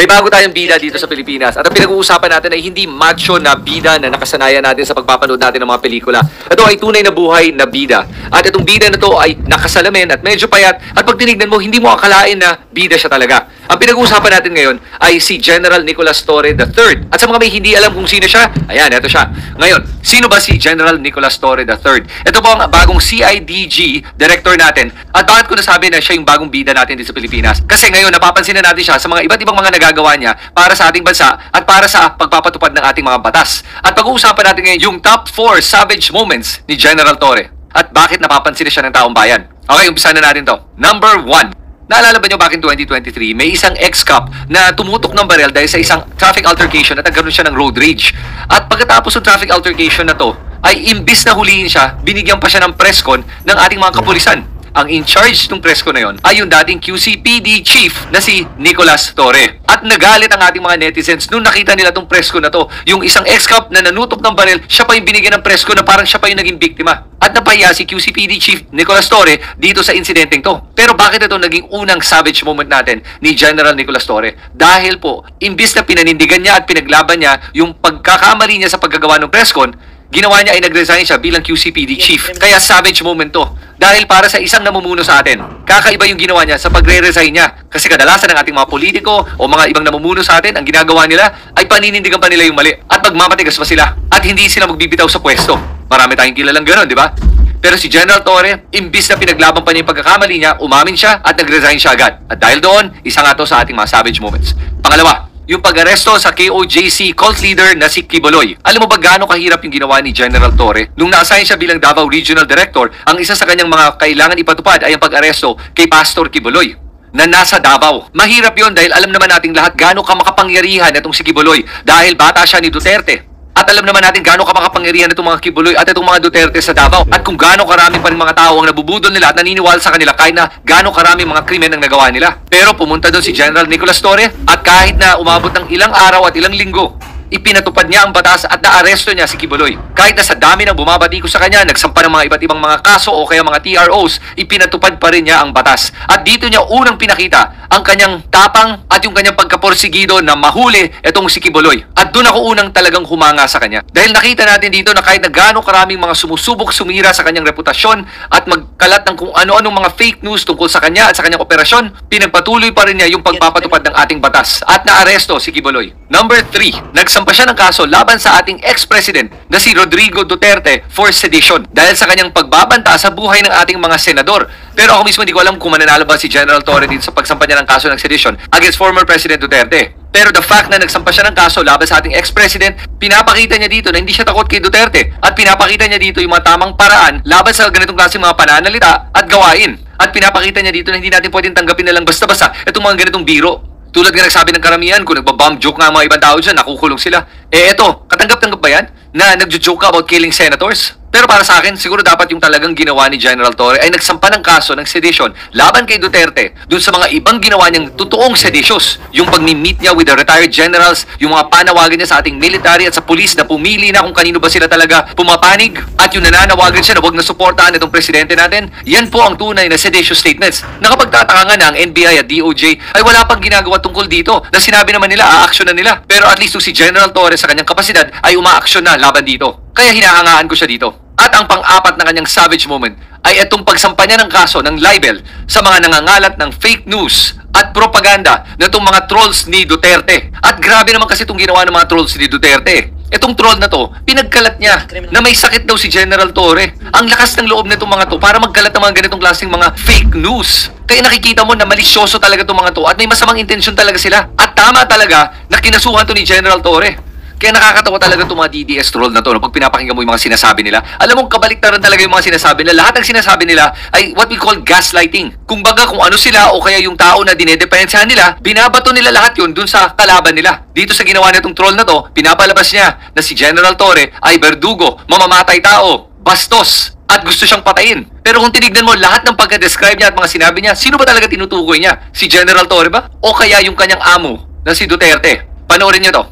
May bago tayong bida dito sa Pilipinas. At ang pinag-uusapan natin ay hindi macho na bida na nakasanayan natin sa pagpapanood natin ng mga pelikula. Ito ay tunay na buhay na bida. At itong bida na to ay nakasalamin at medyo payat. At pag tinignan mo, hindi mo akalain na bida siya talaga. Ang pinag-uusapan natin ngayon ay si General Nicolas Torre III. At sa mga may hindi alam kung sino siya, ayan, ito siya. Ngayon, sino ba si General Nicolas Torre III? Ito po ang bagong CIDG director natin. At bakit ko nasabi na siya yung bagong bida natin dito sa Pilipinas? Kasi ngayon, napapansin na natin siya sa mga iba't ibang mga nagagawa niya para sa ating bansa at para sa pagpapatupad ng ating mga batas. At pag-uusapan natin ngayon yung top 4 savage moments ni General Torre. At bakit napapansin na siya ng taong bayan? Okay, umpisa na natin to. Number 1. Naalala ba nyo back in 2023, may isang ex-cop na tumutok ng barel dahil sa isang traffic altercation at nagkaroon siya ng road rage. At pagkatapos ng traffic altercation na to, ay imbis na huliin siya, binigyan pa siya ng presscon ng ating mga kapulisan. Ang in-charge ng presscon na yon ay yung dating QCPD chief na si Nicolas Torre. At nagalit ang ating mga netizens nung nakita nila tong presscon na to. Yung isang ex-cop na nanutok ng baril, siya pa yung binigyan ng presscon na parang siya pa yung naging biktima. At napahiya si QCPD chief Nicolas Torre dito sa insidenteng to. Pero bakit ito naging unang savage moment natin ni General Nicolas Torre? Dahil po, imbis na pinanindigan niya at pinaglaban niya yung pagkakamali niya sa paggagawa ng presscon, ginawa niya ay nag-resign siya bilang QCPD chief. Kaya savage moment to. Dahil para sa isang namumuno sa atin, kakaiba yung ginawa niya sa pagre-resign niya. Kasi kadalasan ng ating mga politiko o mga ibang namumuno sa atin, ang ginagawa nila ay paninindigan pa nila yung mali at magmamatigas pa sila at hindi sila magbibitaw sa pwesto. Marami tayong kilalang gano'n, di ba? Pero si General Torre, imbis na pinaglaban pa niya yung pagkakamali niya, umamin siya at nag-resign siya agad. At dahil doon, isa nga to sa ating mga savage moments. Pangalawa, yung pag-aresto sa KOJC cult leader na si Quiboloy. Alam mo ba gaano kahirap yung ginawa ni General Torre? Nung na-assign siya bilang Davao Regional Director, ang isa sa kanyang mga kailangan ipatupad ay ang pag-aresto kay Pastor Quiboloy na nasa Davao. Mahirap yon dahil alam naman nating lahat gaano ka makapangyarihan itong si Quiboloy dahil bata siya ni Duterte. At alam naman natin gaano ka makapangyarihan itong mga Quiboloy at itong mga Duterte sa Davao. At kung gaano karami pa rin mga tao ang nabubudol nila at naniniwala sa kanila kahit na gaano karami mga krimen ang nagawa nila. Pero pumunta doon si General Nicolas Torre at kahit na umabot ng ilang araw at ilang linggo, ipinatupad niya ang batas at naaresto niya si Quiboloy. Kahit na sa dami ng bumabatiko sa kanya, nagsampa ng mga iba't ibang mga kaso o kaya mga TROs, ipinatupad pa rin niya ang batas. At dito niya unang pinakita ang kanyang tapang at yung kanyang pagkaporsigido na mahuli itong si Quiboloy. At doon ako unang talagang humanga sa kanya. Dahil nakita natin dito na kahit na gaano karaming mga sumusubok sumira sa kanyang reputasyon at magkalat ng kung ano-anong mga fake news tungkol sa kanya at sa kanyang operasyon, pinagpatuloy pa rin niya yung pagpapatupad ng ating batas at naaresto si Quiboloy. Number 3, nagsampa siya ng kaso laban sa ating ex-president na si Rodrigo Duterte for sedition dahil sa kanyang pagbabanta sa buhay ng ating mga senador. Pero ako mismo hindi ko alam kung mananalo ba si General Torre dito sa pagsampa niya ng kaso ng sedition against former President Duterte. Pero the fact na nagsampa siya ng kaso laban sa ating ex-president, pinapakita niya dito na hindi siya takot kay Duterte at pinapakita niya dito yung mga tamang paraan laban sa ganitong klaseng mga pananalita at gawain. At pinapakita niya dito na hindi natin pwedeng tanggapin na lang basta-basta itong mga ganitong biro. Tulad nga nagsabi ng karamihan, kung nagbabomb joke nga mga ibang tao dyan, nakukulong sila. Eto, katanggap-tanggap ba yan? Na nagjo-joke ka about killing senators? Pero para sa akin, siguro dapat yung talagang ginawa ni General Torre ay nagsampa ng kaso ng sedition laban kay Duterte dun sa mga ibang ginawa niyang totoong seditious. Yung pag-meet niya with the retired generals, yung mga panawagan niya sa ating military at sa police na pumili na kung kanino ba sila talaga pumapanig, at yung nananawagan siya na huwag na suportahan itong presidente natin. Yan po ang tunay na seditious statements. Nakapagtataka nga na ang NBI at DOJ ay wala pang ginagawa tungkol dito na sinabi naman nila, aaksyon na nila. Pero at least si General Torre sa kanyang kapasidad ay umaaksyon na laban dito. Kaya hinahangaan ko siya dito. At ang pang-apat na kanyang savage moment ay itong pagsampa niya ng kaso ng libel sa mga nangangalat ng fake news at propaganda na itong mga trolls ni Duterte. At grabe naman kasi itong ginawa ng mga trolls ni Duterte. Itong troll na to, pinagkalat niya na may sakit daw si General Torre. Ang lakas ng loob na itong mga to para magkalat ng mga ganitong klaseng mga fake news. Kaya nakikita mo na malisyoso talaga itong mga to at may masamang intensyon talaga sila. At tama talaga na kinasuhan to ni General Torre. Kaya nakakatawa talaga itong mga DDS troll na to no, pag pinapakinggan mo yung mga sinasabi nila. Alam mo, kabaliktaran talaga yung mga sinasabi nila. Lahat ng sinasabi nila ay what we call gaslighting. Kung baga kung ano sila o kaya yung tao na dinedepensahan nila, binabato nila lahat yun dun sa kalaban nila. Dito sa ginawa nitong troll na to, pinapalabas niya na si General Torre ay berdugo, mamamatay tao, bastos, at gusto siyang patayin. Pero kung tinignan mo lahat ng pagka-describe niya at mga sinabi niya, sino ba talaga tinutukoy niya? Si General Torre ba? O kaya yung kanyang amo na si Duterte? Panoorin niyo to.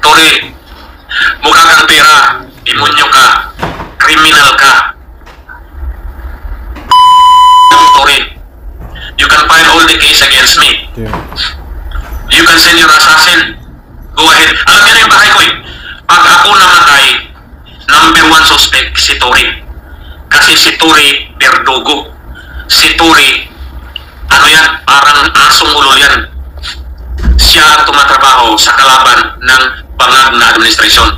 Torre, mukha kang pera, demonyo ka, kriminal ka. Torre, you can file all the case against me. You can send your assassin. Go ahead. Alam niyo na yung bahay ko eh. Pag ako namatay, number 1 suspect si Tori. Kasi si Tori, Verdugo. Si Tori, ano yan, parang asong ulo yan. Siya ang tumatrabaho sa kalaban ng bangag na administrasyon.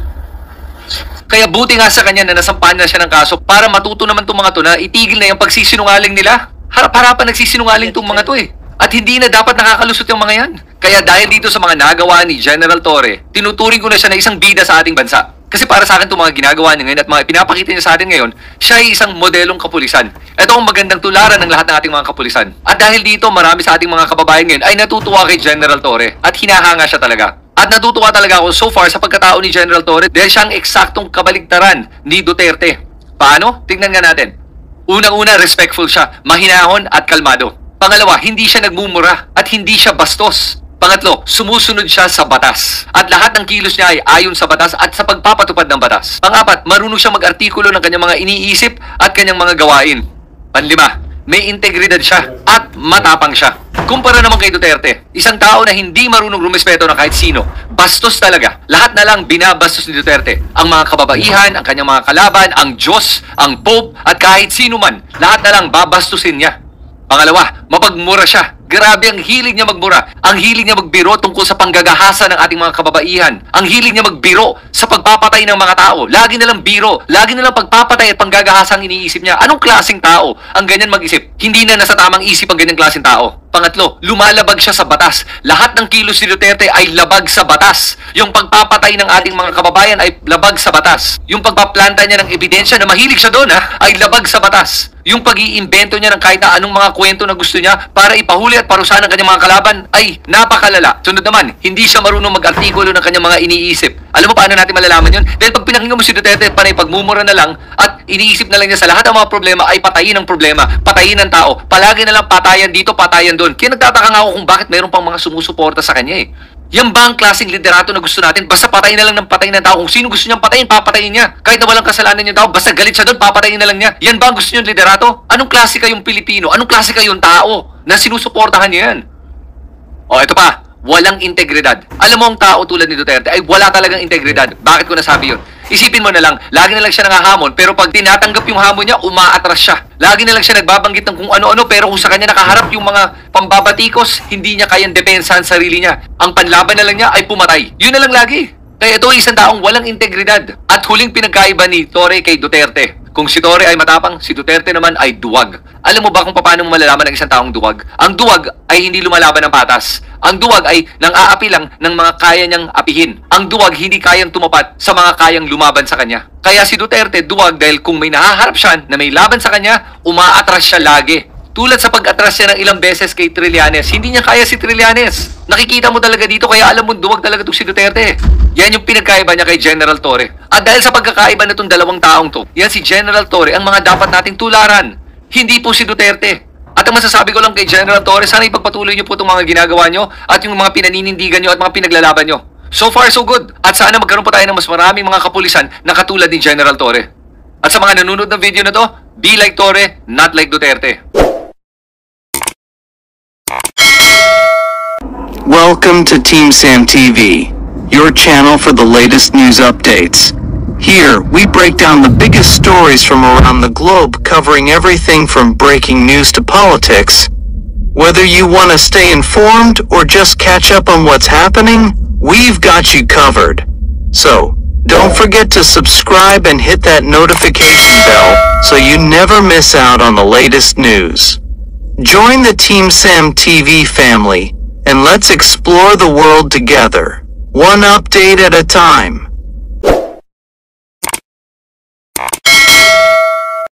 Kaya buti nga sa kanya na nasampahan na siya ng kaso para matuto naman itong mga to na itigil na yung pagsisinungaling nila. Harap-harapan nagsisinungaling itong mga to eh. At hindi na dapat nakakalusot yung mga yan. Kaya dahil dito sa mga nagawa ni General Torre, tinuturing ko na siya na isang bida sa ating bansa. Kasi para sa akin itong mga ginagawa niya ngayon at mga pinapakita niya sa atin ngayon, siya ay isang modelong kapulisan. Ito ang magandang tularan ng lahat ng ating mga kapulisan. At dahil dito, marami sa ating mga kababayan ngayon ay natutuwa kay General Torre at hinahanga siya talaga. At natutuwa talaga ako so far sa pagkatao ni General Torre dahil siya ang eksaktong kabaligtaran ni Duterte. Paano? Tingnan nga natin. Unang-una, respectful siya, mahinahon at kalmado. Pangalawa, hindi siya nagmumura at hindi siya bastos. Pangatlo, sumusunod siya sa batas. At lahat ng kilos niya ay ayon sa batas at sa pagpapatupad ng batas. Pangapat, marunong siya mag-artikulo ng kanyang mga iniisip at kanyang mga gawain. Panlima, may integridad siya at matapang siya. Kumpara naman kay Duterte, isang tao na hindi marunong rumespeto ng kahit sino. Bastos talaga. Lahat na lang binabastos ni Duterte. Ang mga kababaihan, ang kanyang mga kalaban, ang Diyos, ang Pope, at kahit sino man. Lahat na lang babastusin niya. Pangalawa, mapagmura siya. Grabe ang hilig niya magmura. Ang hilig niya magbiro tungkol sa panggagahasa ng ating mga kababaihan. Ang hilig niya magbiro sa pagpapatay ng mga tao. Lagi na lang biro. Lagi na lang pagpapatay at panggagahasa ang iniisip niya. Anong klaseng tao ang ganyan mag-isip? Hindi na nasa tamang isip ang ganyang klaseng tao. Pangatlo, lumalabag siya sa batas. Lahat ng kilos ni Duterte ay labag sa batas. Yung pagpapatay ng ating mga kababayan ay labag sa batas. Yung pagpaplanta niya ng ebidensya na mahilig siya doon ay labag sa batas. Yung pag-iimbento niya ng kahit na anong mga kwento na gusto niya para ipahuli at parusahan ng kanyang mga kalaban ay napakalala. Sunod naman, hindi siya marunong mag-artikulo ng kanyang mga iniisip. Alam mo paano natin malalaman yun? Dahil pag pinakinggan mo si Duterte, panay pagmumura na lang at iniisip na lang niya sa lahat ng mga problema ay patayin ang problema, patayin ang tao. Palagi na lang patayan dito, patayan doon. Kaya nagtataka nga ako kung bakit mayroon pang mga sumusuporta sa kanya eh. Yan ba ang klaseng liderato na gusto natin? Basta patayin na lang ng patayin ng tao. Kung sino gusto niyang patayin, papatayin niya. Kahit na walang kasalanan yung tao, basta galit siya doon, papatayin na lang niya. Yan ba ang gusto niyong liderato? Anong klase kayong Pilipino? Anong klase kayong tao na sinusuportahan niya yan? O, ito pa. Walang integridad. Alam mo, ang tao tulad ni Duterte ay wala talagang integridad. Bakit ko nasabi yun? Isipin mo na lang, lagi na lang siya nangahamon, pero pag tinatanggap yung hamon niya, umaatras siya. Lagi na lang siya nagbabanggit ng kung ano-ano, pero kung sa kanya nakaharap yung mga pambabatikos, hindi niya kayang depensahan sarili niya. Ang panlaban na lang niya ay pumatay. Yun na lang lagi. Kaya ito ay isang taong walang integridad. At huling pinagkaiba ni Torre kay Duterte. Kung si Torre ay matapang, si Duterte naman ay duwag. Alam mo ba kung paano mo malalaman ng isang taong duwag? Ang duwag ay hindi lumalaban ng patas. Ang duwag ay nang-aapi lang ng mga kaya niyang apihin. Ang duwag hindi kayang tumapat sa mga kayang lumaban sa kanya. Kaya si Duterte duwag dahil kung may nahaharap siya na may laban sa kanya, umaatras siya lagi. Tulad sa pag-atras niya ng ilang beses kay Trillanes, hindi niya kaya si Trillanes. Nakikita mo talaga dito kaya alam mo duwag talaga itong si Duterte. Yan yung pinagkaiba niya kay General Torre. At dahil sa pagkakaiba na itong dalawang taong to, yan si General Torre ang mga dapat nating tularan. Hindi po si Duterte. At ang masasabi ko lang kay General Torre, sana ipagpatuloy niyo po itong mga ginagawa niyo at yung mga pinaninindigan niyo at mga pinaglalaban niyo. So far, so good. At sana magkaroon pa tayo ng mas maraming mga kapulisan na katulad ni General Torre. At sa mga nanonood ng video na to, be like Torre, not like Duterte. Welcome to Team Sam TV, your channel for the latest news updates. Here, we break down the biggest stories from around the globe, covering everything from breaking news to politics. Whether you want to stay informed or just catch up on what's happening, we've got you covered. So, don't forget to subscribe and hit that notification bell so you never miss out on the latest news. Join the Team Sam TV family, and let's explore the world together, one update at a time.